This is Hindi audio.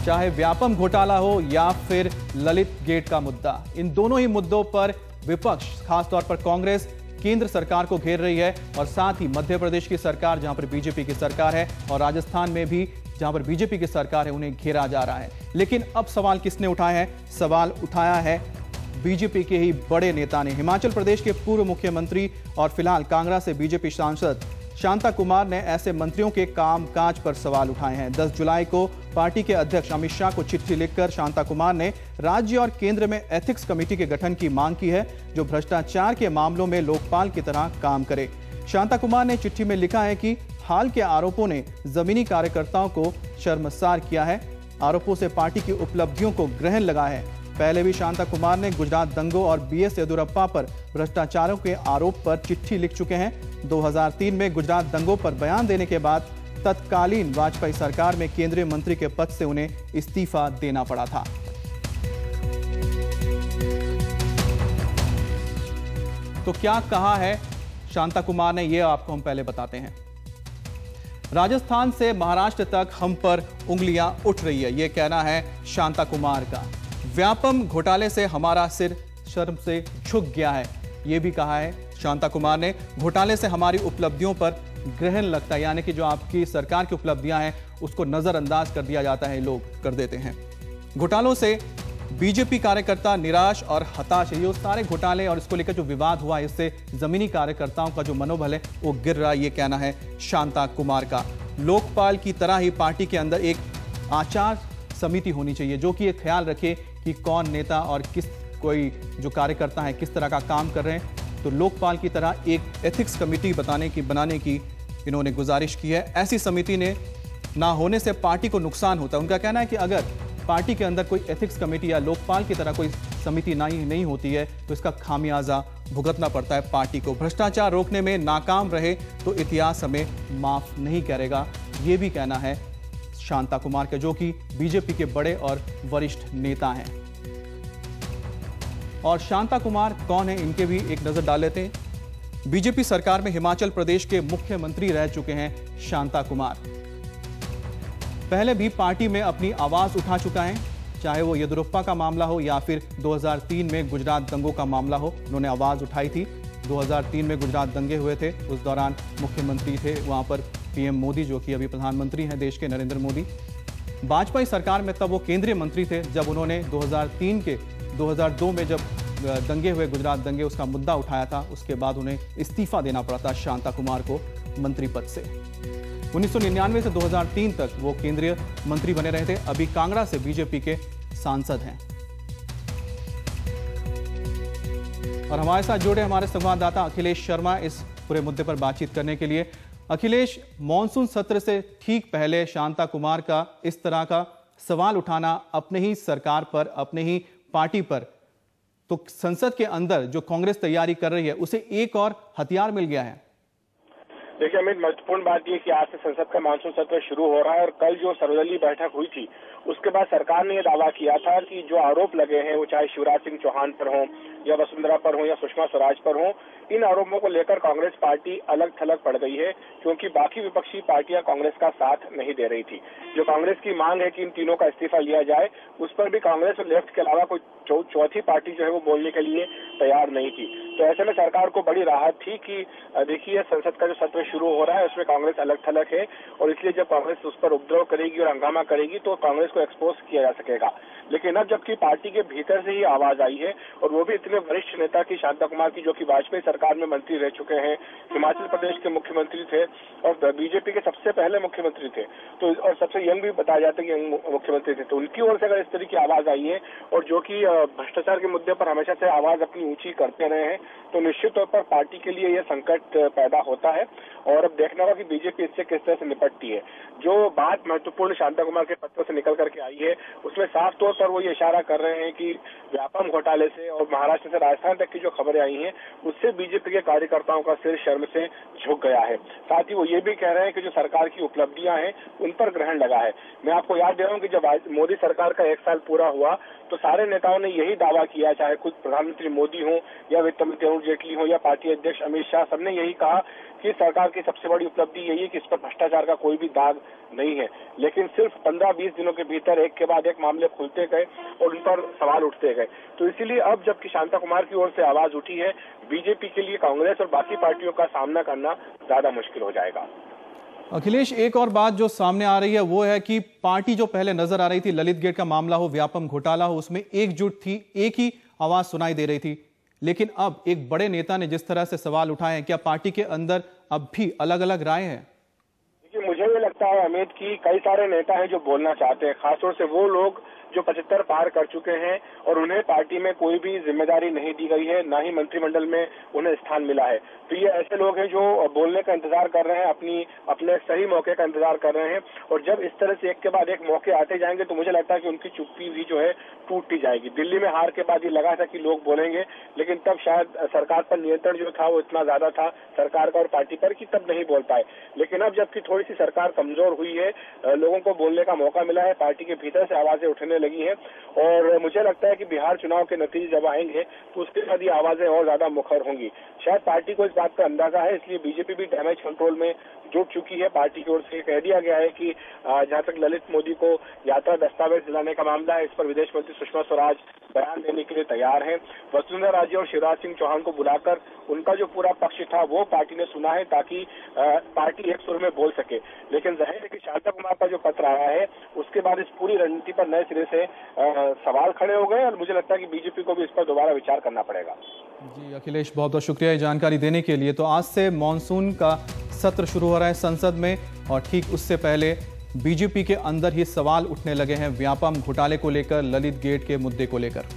चाहे व्यापम घोटाला हो या फिर ललित गेट का मुद्दा, इन दोनों ही मुद्दों पर विपक्ष खासतौर पर कांग्रेस केंद्र सरकार को घेर रही है और साथ ही मध्य प्रदेश की सरकार जहां पर बीजेपी की सरकार है और राजस्थान में भी जहां पर बीजेपी की सरकार है उन्हें घेरा जा रहा है। लेकिन अब सवाल किसने उठाए हैं? सवाल उठाया है बीजेपी के ही बड़े नेता ने। हिमाचल प्रदेश के पूर्व मुख्यमंत्री और फिलहाल कांगड़ा से बीजेपी सांसद शांता कुमार ने ऐसे मंत्रियों के कामकाज पर सवाल उठाए हैं। 10 जुलाई को पार्टी के अध्यक्ष अमित शाह को चिट्ठी लिखकर शांता कुमार ने राज्य और केंद्र में एथिक्स कमेटी के गठन की मांग की है जो भ्रष्टाचार के मामलों में लोकपाल की तरह काम करे। शांता कुमार ने चिट्ठी में लिखा है कि हाल के आरोपों ने जमीनी कार्यकर्ताओं को शर्मसार किया है। आरोपों से पार्टी की उपलब्धियों को ग्रहण लगा है। पहले भी शांता कुमार ने गुजरात दंगों और बीएस येदियुरप्पा पर भ्रष्टाचारों के आरोप पर चिट्ठी लिख चुके हैं। 2003 में गुजरात दंगों पर बयान देने के बाद तत्कालीन वाजपेयी सरकार में केंद्रीय मंत्री के पद से उन्हें इस्तीफा देना पड़ा था। तो क्या कहा है शांता कुमार ने, यह आपको हम पहले बताते हैं। राजस्थान से महाराष्ट्र तक हम पर उंगलियां उठ रही है, यह कहना है शांता कुमार का। व्यापम घोटाले से हमारा सिर शर्म से झुक गया है, यह भी कहा है शांता कुमार ने। घोटाले से हमारी उपलब्धियों पर ग्रहण लगता है, यानी कि जो आपकी सरकार की उपलब्धियां हैं उसको नजरअंदाज कर दिया जाता है, लोग कर देते हैं। घोटालों से बीजेपी कार्यकर्ता निराश और हताश है। ये सारे घोटाले और इसको लेकर जो विवाद हुआ इससे जमीनी कार्यकर्ताओं का जो मनोबल है वो गिर रहा है, ये कहना है शांता कुमार का। लोकपाल की तरह ही पार्टी के अंदर एक आचार समिति होनी चाहिए जो कि ये ख्याल रखे कि कौन नेता और किस कोई जो कार्यकर्ता है किस तरह का काम कर रहे हैं। तो लोकपाल की तरह एक एथिक्स कमेटी बनाने की इन्होंने गुजारिश की है। ऐसी समिति ने ना होने से पार्टी को नुकसान होता है। उनका कहना है कि अगर पार्टी के अंदर कोई एथिक्स कमेटी या लोकपाल की तरह कोई समिति नहीं होती है तो इसका खामियाजा भुगतना पड़ता है पार्टी को। भ्रष्टाचार रोकने में नाकाम रहे तो इतिहास हमें माफ नहीं करेगा, ये भी कहना है शांता कुमार के, जो कि बीजेपी के बड़े और वरिष्ठ नेता हैं। और शांता कुमार कौन है, इनके भी एक नजर डाल लेते हैं। बीजेपी सरकार में हिमाचल प्रदेश के मुख्यमंत्री रह चुके हैं शांता कुमार। पहले भी पार्टी में अपनी आवाज उठा चुका है, चाहे वो येदियुरप्पा का मामला हो या फिर 2003 में गुजरात दंगों का मामला हो, उन्होंने आवाज उठाई थी। 2003 में गुजरात दंगे हुए थे, उस दौरान मुख्यमंत्री थे वहां पर पीएम मोदी, जो कि अभी प्रधानमंत्री हैं देश के, नरेंद्र मोदी। वाजपेयी सरकार में तब वो केंद्रीय मंत्री थे जब उन्होंने 2002 में जब दंगे हुए, गुजरात दंगे, उसका मुद्दा उठाया था। उसके बाद उन्हें इस्तीफा देना पड़ा था शांता कुमार को मंत्री पद से। 1999 से 2003 तक वो केंद्रीय मंत्री बने रहे थे। अभी कांगड़ा से बीजेपी के सांसद हैं। और हमारे साथ जुड़े हमारे संवाददाता अखिलेश शर्मा इस पूरे मुद्दे पर बातचीत करने के लिए। अखिलेश, मॉनसून सत्र से ठीक पहले शांता कुमार का इस तरह का सवाल उठाना अपने ही सरकार पर, अपने ही पार्टी पर, तो संसद के अंदर जो कांग्रेस तैयारी कर रही है उसे एक और हथियार मिल गया है। देखिए अमित, महत्वपूर्ण बात यह कि आज से संसद का मानसून सत्र शुरू हो रहा है और कल जो सर्वदलीय बैठक हुई थी उसके बाद सरकार ने यह दावा किया था कि जो आरोप लगे हैं वो चाहे शिवराज सिंह चौहान पर हो या वसुंधरा पर हो या सुषमा स्वराज पर हो, इन आरोपों को लेकर कांग्रेस पार्टी अलग थलग पड़ गई है क्योंकि बाकी विपक्षी पार्टियां कांग्रेस का साथ नहीं दे रही थी। जो कांग्रेस की मांग है कि इन तीनों का इस्तीफा लिया जाए, उस पर भी कांग्रेस और लेफ्ट के अलावा कोई चौथी पार्टी जो है वो बोलने के लिए तैयार नहीं थी। तो ऐसे में सरकार को बड़ी राहत थी कि देखिए संसद का जो सत्र शुरू हो रहा है उसमें कांग्रेस अलग थलग है और इसलिए जब कांग्रेस उस पर उपद्रव करेगी और हंगामा करेगी तो कांग्रेस को एक्सपोज किया जा सकेगा। लेकिन अब जबकि पार्टी के भीतर से ही आवाज आई है और वो भी इतने वरिष्ठ नेता की, शांता कुमार की, जो कि वाजपेयी सरकार में मंत्री रह चुके हैं, हिमाचल प्रदेश के मुख्यमंत्री थे और बीजेपी के सबसे पहले मुख्यमंत्री थे, तो और सबसे यंग भी बताया जाता है कि यंग मुख्यमंत्री थे, तो उनकी ओर से अगर इस तरह की आवाज आई है और जो कि भ्रष्टाचार के मुद्दे पर हमेशा से आवाज अपनी ऊंची करते रहे हैं, तो निश्चित तौर पर पार्टी के लिए यह संकट पैदा होता है और अब देखना होगा कि बीजेपी इससे किस तरह से निपटती है। जो बात महत्वपूर्ण शांता कुमार के पत्र से निकल करके आई है उसमें साफ तौर पर वो ये इशारा कर रहे हैं कि व्यापम घोटाले से और महाराष्ट्र महाराष्ट्र से राजस्थान तक की जो खबरें आई हैं, उससे बीजेपी के कार्यकर्ताओं का सिर शर्म से झुक गया है। साथ ही वो ये भी कह रहे हैं कि जो सरकार की उपलब्धियां हैं उन पर ग्रहण लगा है। मैं आपको याद दे रहा हूं कि जब मोदी सरकार का 1 साल पूरा हुआ तो सारे नेताओं ने यही दावा किया, चाहे खुद प्रधानमंत्री मोदी हो या वित्त मंत्री अरुण जेटली हो या पार्टी अध्यक्ष अमित शाह, सबने यही कहा कि सरकार की सबसे बड़ी उपलब्धि यही है कि इस पर भ्रष्टाचार का कोई भी दाग नहीं है। लेकिन सिर्फ 15-20 दिनों के भीतर एक के बाद एक मामले खुलते गए और उन पर सवाल उठते गए। तो इसीलिए अब जबकि शांता कुमार की ओर से आवाज उठी है, बीजेपी के लिए कांग्रेस और बाकी पार्टियों का सामना करना ज्यादा मुश्किल हो जाएगा। अखिलेश, एक और बात जो सामने आ रही है वो है कि पार्टी जो पहले नजर आ रही थी, ललित गेट का मामला हो, व्यापम घोटाला हो, उसमें एकजुट थी, एक ही आवाज सुनाई दे रही थी। लेकिन अब एक बड़े नेता ने जिस तरह से सवाल उठाए हैं, क्या पार्टी के अंदर अब भी अलग अलग राय है? देखिए, मुझे ये लगता है अमित की कई सारे नेता हैं जो बोलना चाहते हैं, खासतौर से वो लोग जो 75 पार कर चुके हैं और उन्हें पार्टी में कोई भी जिम्मेदारी नहीं दी गई है, ना ही मंत्रिमंडल में उन्हें स्थान मिला है। तो ये ऐसे लोग हैं जो बोलने का इंतजार कर रहे हैं, अपने सही मौके का इंतजार कर रहे हैं। और जब इस तरह से एक के बाद एक मौके आते जाएंगे तो मुझे लगता है कि उनकी चुप्पी भी जो है टूटती जाएगी। दिल्ली में हार के बाद ये लगा था कि लोग बोलेंगे, लेकिन तब शायद सरकार पर नियंत्रण जो था वो इतना ज्यादा था सरकार का और पार्टी पर कि तब नहीं बोल पाए। लेकिन अब जबकि थोड़ी सी सरकार कमजोर हुई है, लोगों को बोलने का मौका मिला है, पार्टी के भीतर से आवाजें उठने लगी है। और मुझे लगता है कि बिहार चुनाव के नतीजे जब आएंगे तो उसके बाद ये आवाजें और ज्यादा मुखर होंगी। शायद पार्टी को इस बात का अंदाजा है, इसलिए बीजेपी भी डैमेज कंट्रोल में जुट चुकी है। पार्टी की ओर से कह दिया गया है कि जहां तक ललित मोदी को यात्रा दस्तावेज दिलाने का मामला है, इस पर विदेश मंत्री सुषमा स्वराज बयान देने के लिए तैयार हैं। वसुंधरा राजे और शिवराज सिंह चौहान को बुलाकर उनका जो पूरा पक्ष था वो पार्टी ने सुना है, ताकि पार्टी एक सुर में बोल सके। लेकिन जाहिर है कि शांता कुमार का जो पत्र आया है उसके बाद इस पूरी रणनीति पर नए सिरे से सवाल खड़े हो गए और मुझे लगता है कि बीजेपी को भी इस पर दोबारा विचार करना पड़ेगा। जी अखिलेश, बहुत बहुत शुक्रिया ये जानकारी देने के लिए। तो आज से मॉनसून का सत्र शुरू हो रहा है संसद में और ठीक उससे पहले बीजेपी के अंदर ही सवाल उठने लगे हैं व्यापम घोटाले को लेकर, ललित गेट के मुद्दे को लेकर।